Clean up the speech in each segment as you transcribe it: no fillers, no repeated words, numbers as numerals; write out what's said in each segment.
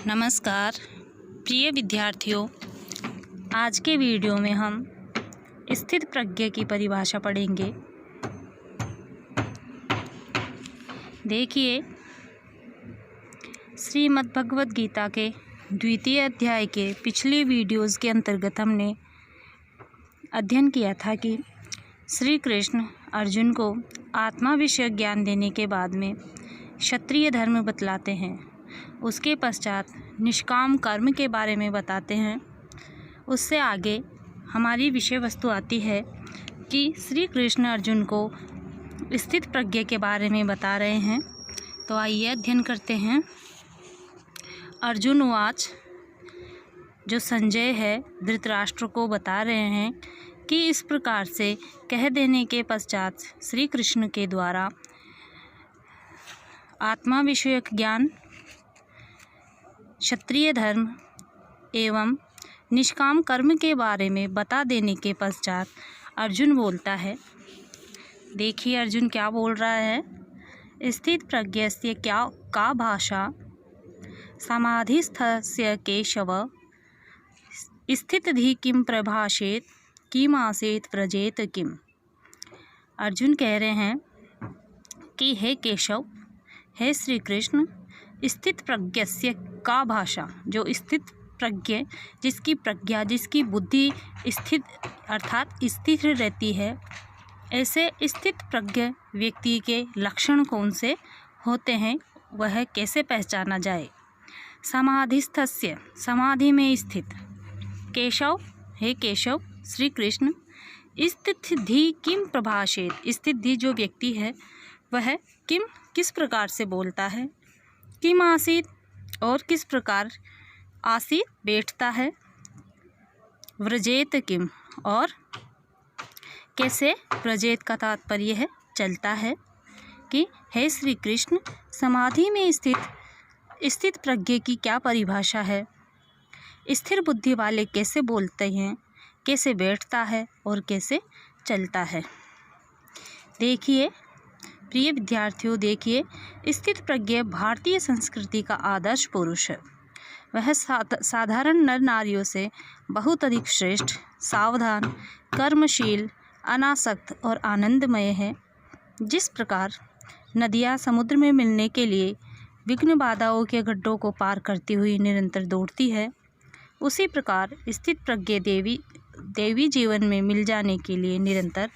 नमस्कार प्रिय विद्यार्थियों, आज के वीडियो में हम स्थित प्रज्ञ की परिभाषा पढ़ेंगे। देखिए, श्रीमद् भगवद गीता के द्वितीय अध्याय के पिछले वीडियोज़ के अंतर्गत हमने अध्ययन किया था कि श्री कृष्ण अर्जुन को आत्मा विषय ज्ञान देने के बाद में क्षत्रिय धर्म बतलाते हैं। उसके पश्चात निष्काम कर्म के बारे में बताते हैं। उससे आगे हमारी विषय वस्तु आती है कि श्री कृष्ण अर्जुन को स्थित प्रज्ञ के बारे में बता रहे हैं। तो आइए अध्ययन करते हैं। अर्जुन उवाच, जो संजय है धृतराष्ट्र को बता रहे हैं कि इस प्रकार से कह देने के पश्चात श्री कृष्ण के द्वारा आत्मा विषयक ज्ञान, क्षत्रिय धर्म एवं निष्काम कर्म के बारे में बता देने के पश्चात अर्जुन बोलता है। देखिए अर्जुन क्या बोल रहा है। स्थित प्रज्ञस्य क्या का भाषा समाधिस्थस्य केशव स्थितधि किम प्रभाषेत किम आसेत व्रजेत किम। अर्जुन कह रहे हैं कि हे केशव, हे श्री कृष्ण, स्थित प्रज्ञस्य का भाषा, जो स्थित प्रज्ञ, जिसकी प्रज्ञा, जिसकी बुद्धि स्थित अर्थात स्थिर रहती है, ऐसे स्थित प्रज्ञ व्यक्ति के लक्षण कौन से होते हैं, वह कैसे पहचाना जाए। समाधिस्थस्य, समाधि में स्थित। केशव, हे केशव श्री कृष्ण, स्थितधि किम प्रभाषेत, स्थितधि जो व्यक्ति है वह किम किस प्रकार से बोलता है, किम आसीत और किस प्रकार आसीत बैठता है, व्रजेत किम और कैसे, व्रजेत का तात्पर्य है चलता है। कि हे श्री कृष्ण, समाधि में स्थित प्रज्ञ की क्या परिभाषा है, स्थिर बुद्धि वाले कैसे बोलते हैं, कैसे बैठता है और कैसे चलता है। देखिए प्रिय विद्यार्थियों, देखिए, स्थित प्रज्ञ भारतीय संस्कृति का आदर्श पुरुष है। वह साधारण नर नारियों से बहुत अधिक श्रेष्ठ, सावधान, कर्मशील, अनासक्त और आनंदमय है। जिस प्रकार नदियाँ समुद्र में मिलने के लिए विघ्न बाधाओं के गड्ढों को पार करती हुई निरंतर दौड़ती है, उसी प्रकार स्थित प्रज्ञ देवी जीवन में मिल जाने के लिए निरंतर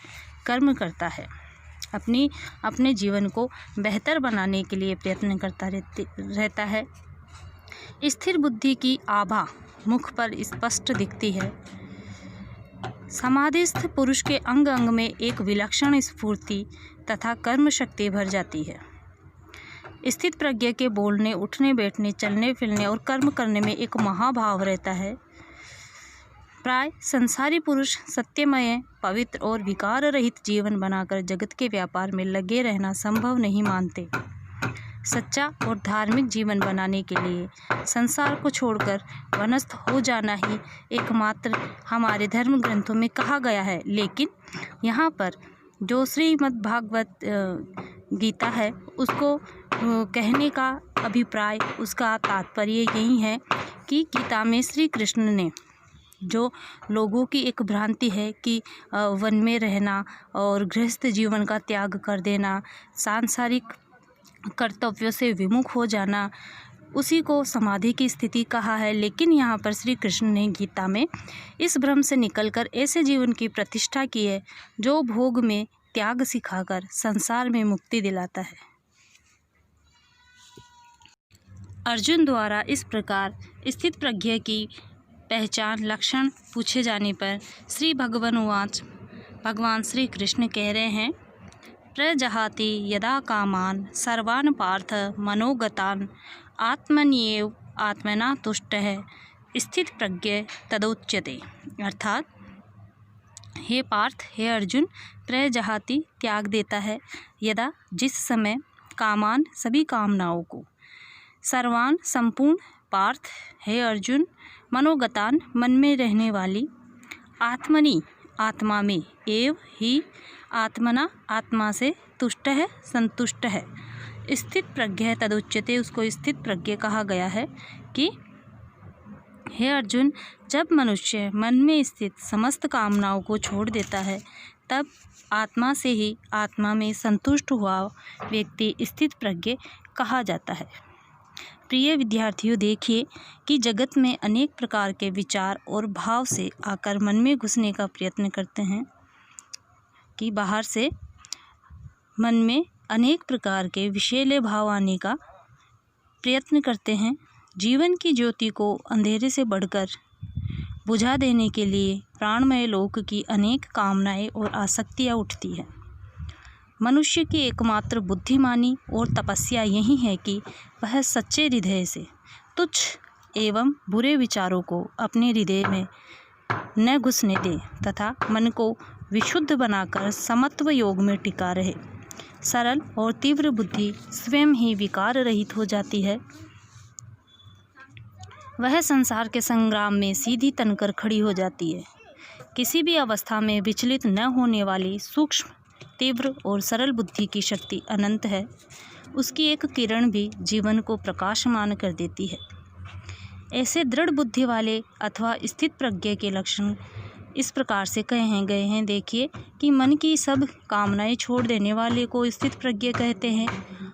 कर्म करता है। अपने जीवन को बेहतर बनाने के लिए प्रयत्न करता रहता है। स्थिर बुद्धि की आभा मुख पर स्पष्ट दिखती है। समाधिस्थ पुरुष के अंग अंग में एक विलक्षण स्फूर्ति तथा कर्म शक्ति भर जाती है। स्थित प्रज्ञ के बोलने, उठने, बैठने, चलने फिरने और कर्म करने में एक महाभाव रहता है। प्राय संसारी पुरुष सत्यमय, पवित्र और विकार रहित जीवन बनाकर जगत के व्यापार में लगे रहना संभव नहीं मानते। सच्चा और धार्मिक जीवन बनाने के लिए संसार को छोड़कर वनस्थ हो जाना ही एकमात्र हमारे धर्म ग्रंथों में कहा गया है। लेकिन यहाँ पर जो श्रीमद् भागवत गीता है, उसको कहने का अभिप्राय, उसका तात्पर्य यही है कि गीता में श्री कृष्ण ने जो लोगों की एक भ्रांति है कि वन में रहना और गृहस्थ जीवन का त्याग कर देना, सांसारिक कर्तव्यों से विमुख हो जाना, उसी को समाधि की स्थिति कहा है। लेकिन यहाँ पर श्री कृष्ण ने गीता में इस भ्रम से निकलकर ऐसे जीवन की प्रतिष्ठा की है जो भोग में त्याग सिखाकर संसार में मुक्ति दिलाता है। अर्जुन द्वारा इस प्रकार स्थित प्रज्ञ की पहचान, लक्षण पूछे जाने पर श्री भगवान उवाच, भगवान श्री कृष्ण कह रहे हैं, प्रजहाति यदा कामान सर्वान् पार्थ मनोगतान् आत्मन्येव आत्मना तुष्टः स्थित प्रज्ञ तदोच्यते। अर्थात हे पार्थ, हे अर्जुन, प्रजहाति त्याग देता है, यदा जिस समय, कामान सभी कामनाओं को, सर्वान संपूर्ण, पार्थ हे अर्जुन, मनोगतान मन में रहने वाली, आत्मनि आत्मा में, एव ही आत्मना आत्मा से, तुष्ट है संतुष्ट है, स्थित प्रज्ञ तदुच्यते, उसको स्थित प्रज्ञ कहा गया है कि हे अर्जुन, जब मनुष्य मन में स्थित समस्त कामनाओं को छोड़ देता है तब आत्मा से ही आत्मा में संतुष्ट हुआ व्यक्ति स्थित प्रज्ञ कहा जाता है। प्रिय विद्यार्थियों, देखिए कि जगत में अनेक प्रकार के विचार और भाव से आकर मन में घुसने का प्रयत्न करते हैं, कि बाहर से मन में अनेक प्रकार के विषैले भाव आने का प्रयत्न करते हैं। जीवन की ज्योति को अंधेरे से बढ़कर बुझा देने के लिए प्राणमय लोक की अनेक कामनाएं और आसक्तियां उठती है। मनुष्य की एकमात्र बुद्धिमानी और तपस्या यही है कि वह सच्चे हृदय से तुच्छ एवं बुरे विचारों को अपने हृदय में न घुसने दे तथा मन को विशुद्ध बनाकर समत्व योग में टिका रहे। सरल और तीव्र बुद्धि स्वयं ही विकार रहित हो जाती है। वह संसार के संग्राम में सीधी तनकर खड़ी हो जाती है। किसी भी अवस्था में विचलित न होने वाली सूक्ष्म, तीव्र और सरल बुद्धि की शक्ति अनंत है। उसकी एक किरण भी जीवन को प्रकाशमान कर देती है। ऐसे दृढ़ बुद्धि वाले अथवा स्थित प्रज्ञ के लक्षण इस प्रकार से कहे गए हैं। देखिए कि मन की सब कामनाएं छोड़ देने वाले को स्थित प्रज्ञ कहते हैं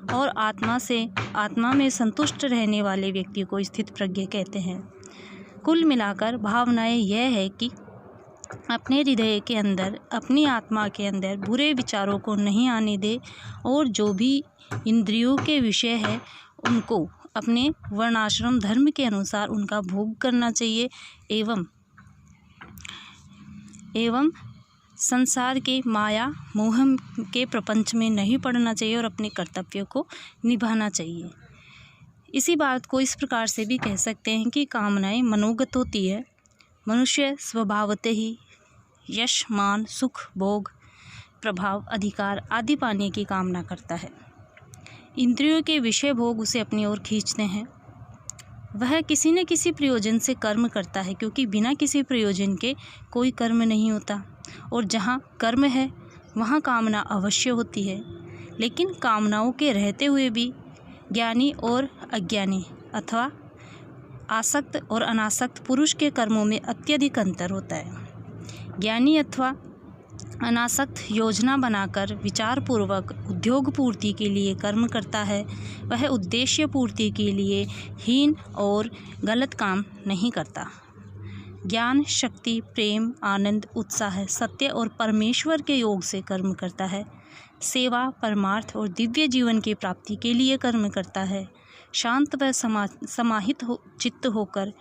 और आत्मा में संतुष्ट रहने वाले व्यक्ति को स्थित प्रज्ञ कहते हैं। कुल मिलाकर भावनाएं यह है कि अपने हृदय के अंदर, अपनी आत्मा के अंदर बुरे विचारों को नहीं आने दे और जो भी इंद्रियों के विषय है उनको अपने वर्णाश्रम धर्म के अनुसार उनका भोग करना चाहिए एवं संसार के माया मोह के प्रपंच में नहीं पड़ना चाहिए और अपने कर्तव्यों को निभाना चाहिए। इसी बात को इस प्रकार से भी कह सकते हैं कि कामनाएं मनोगत होती है। मनुष्य स्वभावतः ही यश, मान, सुख, भोग, प्रभाव, अधिकार आदि पाने की कामना करता है। इंद्रियों के विषय भोग उसे अपनी ओर खींचते हैं। वह किसी न किसी प्रयोजन से कर्म करता है, क्योंकि बिना किसी प्रयोजन के कोई कर्म नहीं होता और जहाँ कर्म है वहाँ कामना अवश्य होती है। लेकिन कामनाओं के रहते हुए भी ज्ञानी और अज्ञानी अथवा आसक्त और अनासक्त पुरुष के कर्मों में अत्यधिक अंतर होता है। ज्ञानी अथवा अनासक्त योजना बनाकर विचारपूर्वक उद्योग पूर्ति के लिए कर्म करता है। वह उद्देश्य पूर्ति के लिए हीन और गलत काम नहीं करता। ज्ञान, शक्ति, प्रेम, आनंद, उत्साह, सत्य और परमेश्वर के योग से कर्म करता है। सेवा, परमार्थ और दिव्य जीवन की प्राप्ति के लिए कर्म करता है। शांत व समाहित चित्त होकर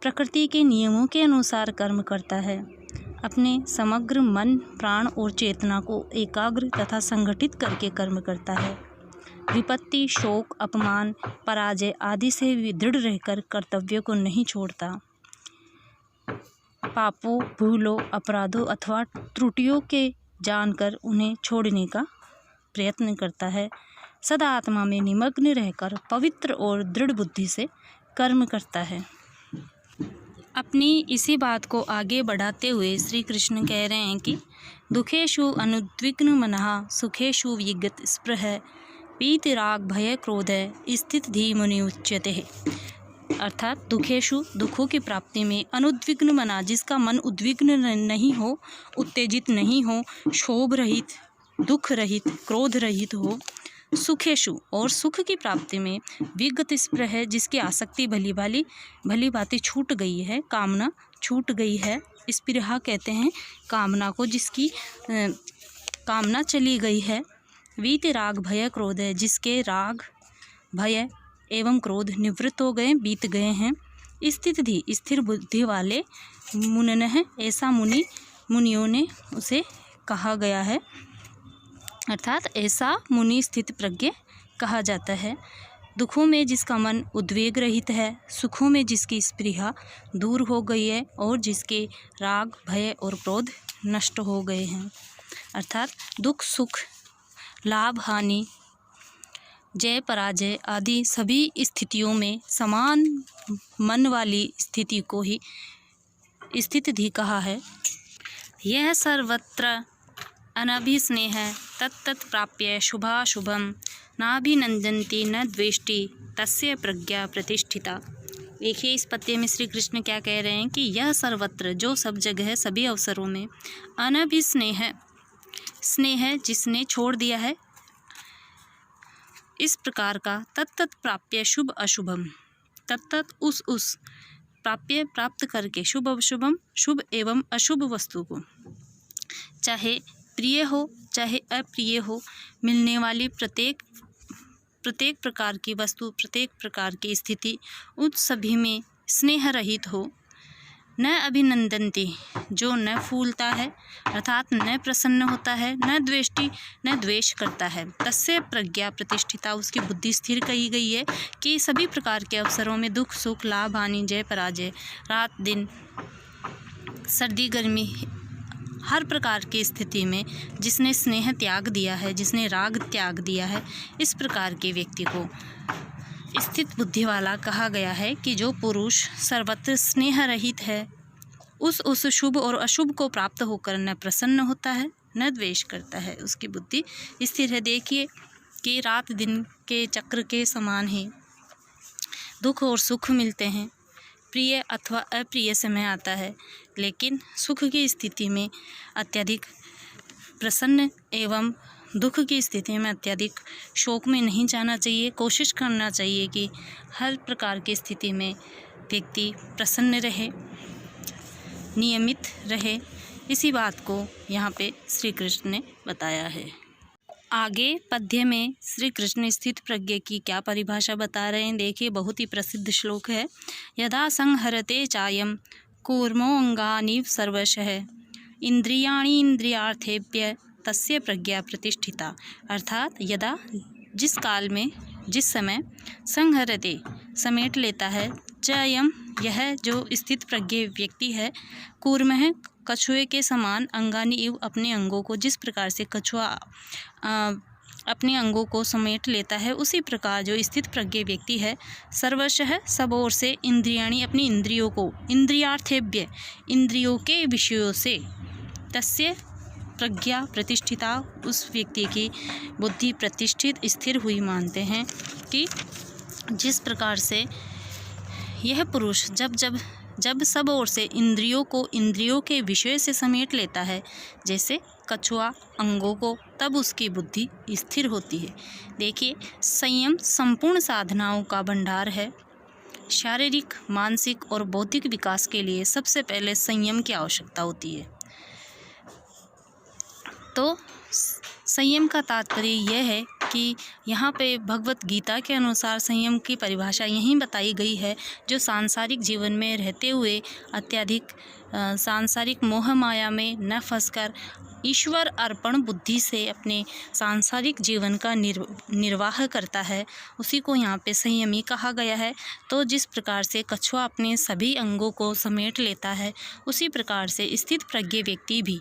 प्रकृति के नियमों के अनुसार कर्म करता है। अपने समग्र मन, प्राण और चेतना को एकाग्र तथा संगठित करके कर्म करता है। विपत्ति, शोक, अपमान, पराजय आदि से दृढ़ रहकर कर्तव्यों को नहीं छोड़ता। पापों, भूलों, अपराधों अथवा त्रुटियों के जानकर उन्हें छोड़ने का प्रयत्न करता है। सदा आत्मा में निमग्न रहकर पवित्र और दृढ़ बुद्धि से कर्म करता है। अपनी इसी बात को आगे बढ़ाते हुए श्री कृष्ण कह रहे हैं कि दुखेषु अनुद्विग्न मनः सुखेषु विगत स्पृह पीति राग भय क्रोध स्थित धी मुनि उच्यते। अर्थात दुखेषु, दुखों की प्राप्ति में, अनुद्विग्न मना, जिसका मन उद्विग्न नहीं हो, उत्तेजित नहीं हो, क्षोभ रहित, दुख रहित, क्रोध रहित हो। सुखेषु, और सुख की प्राप्ति में, विगत स्पृह, जिसकी आसक्ति भली भांति छूट गई है, कामना छूट गई है। स्पृहा कहते हैं कामना को, जिसकी कामना चली गई है। वीत राग भय क्रोध है, जिसके राग, भय एवं क्रोध निवृत्त हो गए, बीत गए हैं। स्थित धी, स्थिर बुद्धि वाले, मुननः, ऐसा मुनियों ने उसे कहा गया है। अर्थात ऐसा मुनि स्थित प्रज्ञ कहा जाता है। दुखों में जिसका मन उद्वेग रहित है, सुखों में जिसकी स्पृहा दूर हो गई है और जिसके राग, भय और क्रोध नष्ट हो गए हैं। अर्थात दुख, सुख, लाभ, हानि, जय, पराजय आदि सभी स्थितियों में समान मन वाली स्थिति को ही स्थित धी कहा है। यह सर्वत्र अनभिस्नेह तत्तत् प्राप्य शुभाशुभम नाभिनंदन्ति न द्वेष्टि तस्य प्रज्ञा प्रतिष्ठिता। देखिए इस पद्य में श्री कृष्ण क्या कह रहे हैं कि यह सर्वत्र, जो सब जगह है, सभी अवसरों में, अनभिस्नेह, स्नेह जिसने छोड़ दिया है, इस प्रकार का, तत्तत् प्राप्य शुभ अशुभम, तत्तत् उस प्राप्य प्राप्त करके, शुभ अशुभम शुभ एवं अशुभ वस्तु को, चाहे प्रिय हो चाहे अप्रिय हो, मिलने वाली प्रत्येक प्रकार की वस्तु, प्रत्येक प्रकार की स्थिति, उन सभी में स्नेह रहित हो। न अभिनंदन्ति, जो न फूलता है अर्थात न प्रसन्न होता है, न द्वेष्टि, न द्वेष करता है, तस्य प्रज्ञा प्रतिष्ठिता, उसकी बुद्धि स्थिर कही गई है कि सभी प्रकार के अवसरों में, दुख सुख, लाभ हानि, जय पराजय, रात दिन, सर्दी गर्मी, हर प्रकार की स्थिति में जिसने स्नेह त्याग दिया है, जिसने राग त्याग दिया है, इस प्रकार के व्यक्ति को स्थित बुद्धि वाला कहा गया है कि जो पुरुष सर्वत्र स्नेह रहित है, उस शुभ और अशुभ को प्राप्त होकर न प्रसन्न होता है न द्वेष करता है, उसकी बुद्धि स्थिर है। देखिए कि रात दिन के चक्र के समान ही दुख और सुख मिलते हैं, प्रिय अथवा अप्रिय समय आता है, लेकिन सुख की स्थिति में अत्यधिक प्रसन्न एवं दुख की स्थिति में अत्यधिक शोक में नहीं जाना चाहिए। कोशिश करना चाहिए कि हर प्रकार की स्थिति में व्यक्ति प्रसन्न रहे, नियमित रहे। इसी बात को यहाँ पे श्री कृष्ण ने बताया है। आगे पद्य में श्री कृष्ण स्थित प्रज्ञ की क्या परिभाषा बता रहे हैं, देखिए बहुत ही प्रसिद्ध श्लोक है। यदा संहरते चायम कूर्मो अंगानि सर्वशः इंद्रियाणि इंद्रियार्थेभ्य तस्य प्रज्ञा प्रतिष्ठिता। अर्थात यदा, जिस काल में, जिस समय, संहरते समेट लेता है, चायम यह जो स्थित प्रज्ञ व्यक्ति है, कूर्मः कछुए के समान, अंगानि इव अपने अंगों को, जिस प्रकार से कछुआ अपने अंगों को समेट लेता है, उसी प्रकार जो स्थित प्रज्ञ व्यक्ति है, सर्वशः सब ओर से, इंद्रियाणि अपनी इंद्रियों को, इंद्रियार्थेभ्य इंद्रियों के विषयों से, तस्य प्रज्ञा प्रतिष्ठिता उस व्यक्ति की बुद्धि प्रतिष्ठित स्थिर हुई मानते हैं कि जिस प्रकार से यह पुरुष जब सब ओर से इंद्रियों को इंद्रियों के विषय से समेट लेता है, जैसे कछुआ अंगों को, तब उसकी बुद्धि स्थिर होती है। देखिए संयम संपूर्ण साधनाओं का भंडार है। शारीरिक, मानसिक और बौद्धिक विकास के लिए सबसे पहले संयम की आवश्यकता होती है। तो संयम का तात्पर्य यह है कि यहाँ पे भगवत गीता के अनुसार संयम की परिभाषा यहीं बताई गई है, जो सांसारिक जीवन में रहते हुए अत्यधिक सांसारिक मोह माया में न फंसकर ईश्वर अर्पण बुद्धि से अपने सांसारिक जीवन का निर्वाह करता है, उसी को यहाँ पे संयमी कहा गया है। तो जिस प्रकार से कछुआ अपने सभी अंगों को समेट लेता है, उसी प्रकार से स्थित प्रज्ञ व्यक्ति भी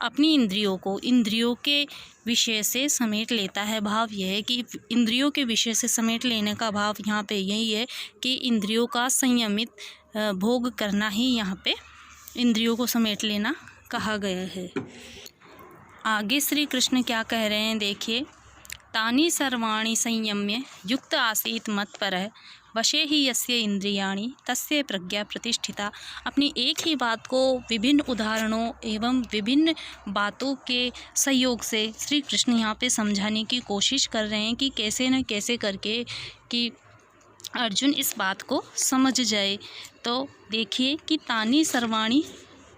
अपनी इंद्रियों को इंद्रियों के विषय से समेट लेता है। भाव यह है कि इंद्रियों के विषय से समेट लेने का भाव यहाँ पे यही है कि इंद्रियों का संयमित भोग करना ही यहाँ पे इंद्रियों को समेट लेना कहा गया है। आगे श्री कृष्ण क्या कह रहे हैं, देखिए। तानि सर्वाणि संयम्य युक्त आसीत मत्परः वशे ही यस्य इंद्रियाणि तस्य प्रज्ञा प्रतिष्ठिता। अपनी एक ही बात को विभिन्न उदाहरणों एवं विभिन्न बातों के सहयोग से श्री कृष्ण यहाँ पे समझाने की कोशिश कर रहे हैं कि कैसे न कैसे करके कि अर्जुन इस बात को समझ जाए। तो देखिए कि तानि सर्वाणि,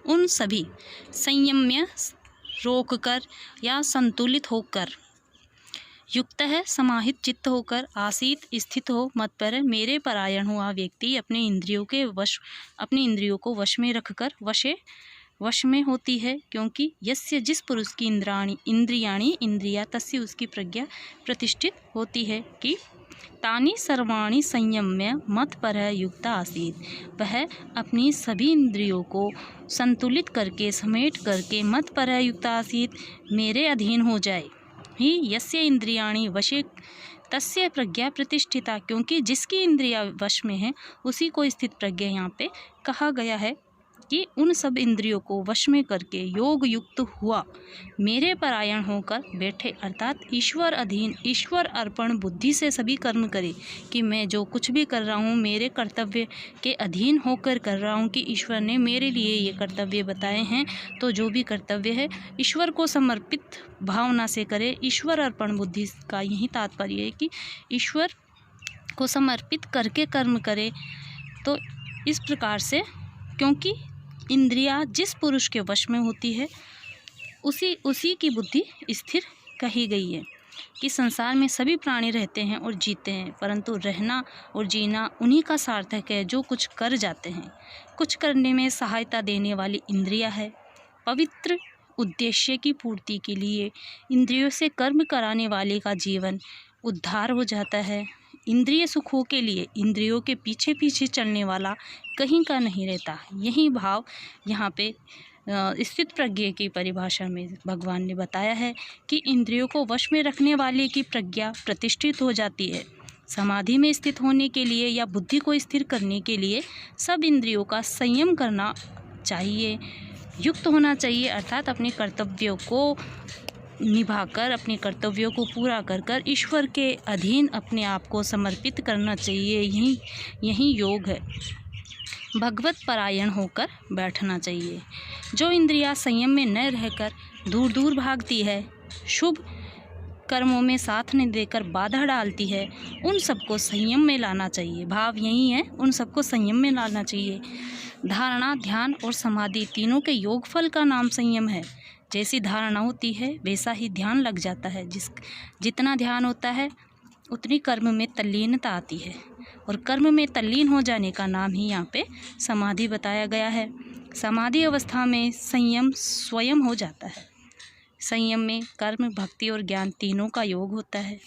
उन सभी, संयम्य रोककर या संतुलित होकर, युक्त है समाहित चित्त होकर, आसीत स्थित हो, मत पर मेरे परायण हुआ व्यक्ति अपने इंद्रियों को वश में रखकर वश में होती है। क्योंकि यस्य, जिस पुरुष की इंद्रियाणि इंद्रिया, तस्य उसकी प्रज्ञा प्रतिष्ठित होती है कि तानि सर्वाणि संयम्य मत पर युक्त आसीत, वह अपनी सभी इंद्रियों को संतुलित करके समेट करके मत पर युक्त आसीत, मेरे अधीन हो जाए ही यस्य इंद्रियाणि वशे तस्य प्रज्ञा प्रतिष्ठिता। क्योंकि जिसकी इंद्रिया वश में है उसी को स्थित प्रज्ञा यहाँ पे कहा गया है। कि उन सब इंद्रियों को वश में करके योग युक्त हुआ मेरे परायण होकर बैठे, अर्थात ईश्वर अधीन ईश्वर अर्पण बुद्धि से सभी कर्म करे। कि मैं जो कुछ भी कर रहा हूँ मेरे कर्तव्य के अधीन होकर कर रहा हूँ, कि ईश्वर ने मेरे लिए ये कर्तव्य बताए हैं, तो जो भी कर्तव्य है ईश्वर को समर्पित भावना से करे। ईश्वर अर्पण बुद्धि का यही तात्पर्य है कि ईश्वर को समर्पित करके कर्म करे। तो इस प्रकार से, क्योंकि इंद्रियां जिस पुरुष के वश में होती है उसी की बुद्धि स्थिर कही गई है। कि संसार में सभी प्राणी रहते हैं और जीते हैं, परंतु रहना और जीना उन्हीं का सार्थक है जो कुछ कर जाते हैं। कुछ करने में सहायता देने वाली इंद्रियां है। पवित्र उद्देश्य की पूर्ति के लिए इंद्रियों से कर्म कराने वाले का जीवन उद्धार हो जाता है। इंद्रिय सुखों के लिए इंद्रियों के पीछे पीछे चलने वाला कहीं का नहीं रहता। यही भाव यहाँ पे स्थित प्रज्ञा की परिभाषा में भगवान ने बताया है कि इंद्रियों को वश में रखने वाले की प्रज्ञा प्रतिष्ठित हो जाती है। समाधि में स्थित होने के लिए या बुद्धि को स्थिर करने के लिए सब इंद्रियों का संयम करना चाहिए, युक्त होना चाहिए, अर्थात अपने कर्तव्यों को निभाकर, अपने कर्तव्यों को पूरा कर कर ईश्वर के अधीन अपने आप को समर्पित करना चाहिए। यही योग है। भगवत परायण होकर बैठना चाहिए। जो इंद्रियां संयम में न रहकर दूर दूर भागती है, शुभ कर्मों में साथ न देकर बाधा डालती है, उन सबको संयम में लाना चाहिए। भाव यही है, उन सबको संयम में लाना चाहिए। धारणा, ध्यान और समाधि तीनों के योगफल का नाम संयम है। जैसी धारणा होती है वैसा ही ध्यान लग जाता है। जितना ध्यान होता है उतनी कर्म में तल्लीनता आती है, और कर्म में तल्लीन हो जाने का नाम ही यहाँ पे समाधि बताया गया है। समाधि अवस्था में संयम स्वयं हो जाता है। संयम में कर्म, भक्ति और ज्ञान तीनों का योग होता है।